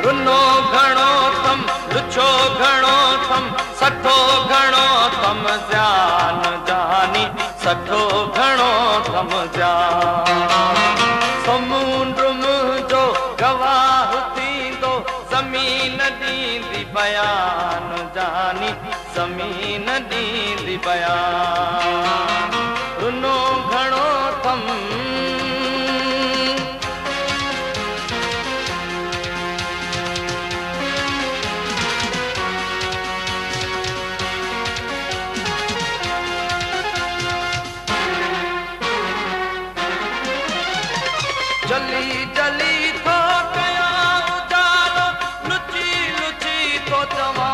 रुनो घणो थम लुछो घणो थम सठो घणो थम जान जानी सठो घणो थम जान समुंड मुंहिंजो गवाह थींदो ज़मीन ॾींदी बयान जानी ज़मीन ॾींदी बयान रुनो घणो थम जली जली थो कया उजालो लुची लुची थो चवा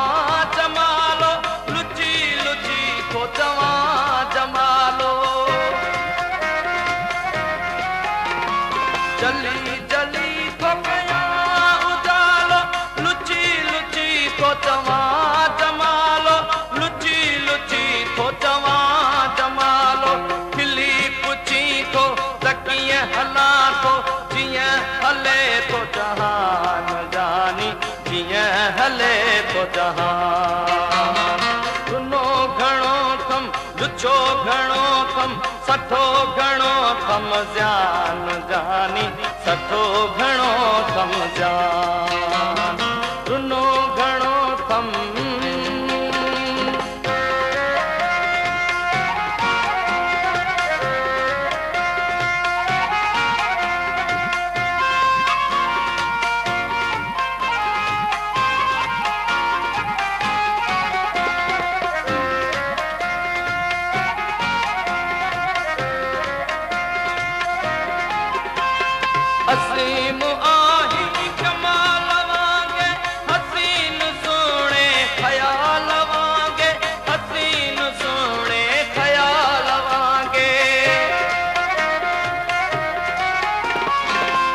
जमालो लुची लुची थो चवा जमालो जली जली थो कया उजालो लुची लुची थो चवा जमालो लुची लुची थो चवा जमालो खिली पुछी थो त कीअं हला थो जियां हले तो जहान जानी जियां हले तो जहान रुनो घणो थम लुछो घणो थम सठो घणो थम जान जानी सठो घणो थम जान रुनो घणो थम हसीन आही कमाल वांगे हसीन सोने ख्याल वांगे हसीन सोने ख्याल वांगे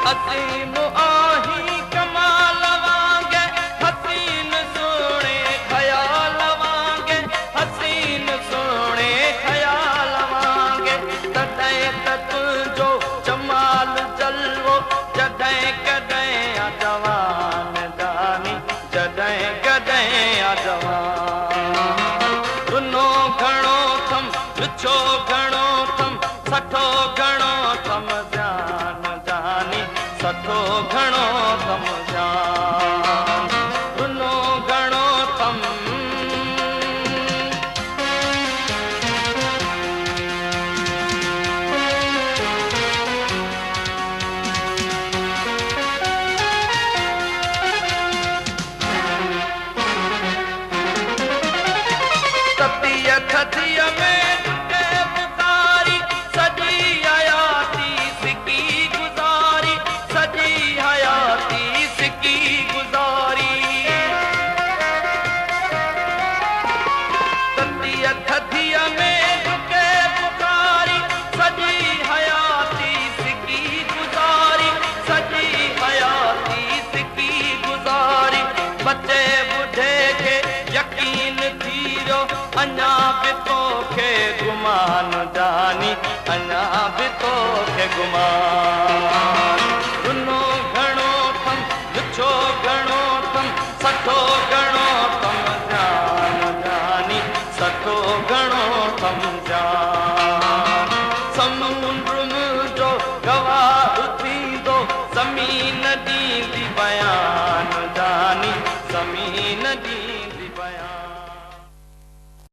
हसीन आही कमाल वांगे हसीन सोने ख्याल वांगे हसीन सोने ख्याल वांगे तॾहिं त तुंहिंजो जमाल जलवो जॾहिं कॾहिं आ जवान जानी जॾहिं कॾहिं आ जवान रुनो घणो थम लुछो घणो थम सठो घणो थम जान जानी सठो घणो थम जान रुनो घणो थम थदिया में टुटे पुकारी सजी हयाती सिकी गुज़ारी सजी हयाती सिकी गुज़ारी थदिया में टुटे पुकारी सजी हयाती सिकी गुज़ारी सजी हयाती सिकी गुज़ारी बच्चे बुढ़े के यकीन थीरो अञा बि तोखे गुमान जानी अञा बि तोखे गुमान रुनो घणो थम लुछो घणो थम सठो घणो थम जान जानी सठो घणो थम जान समुंड मुंहिंजो गवाह थींदो ज़मीन ॾींदी बयान जानी ज़मीन ॾींदी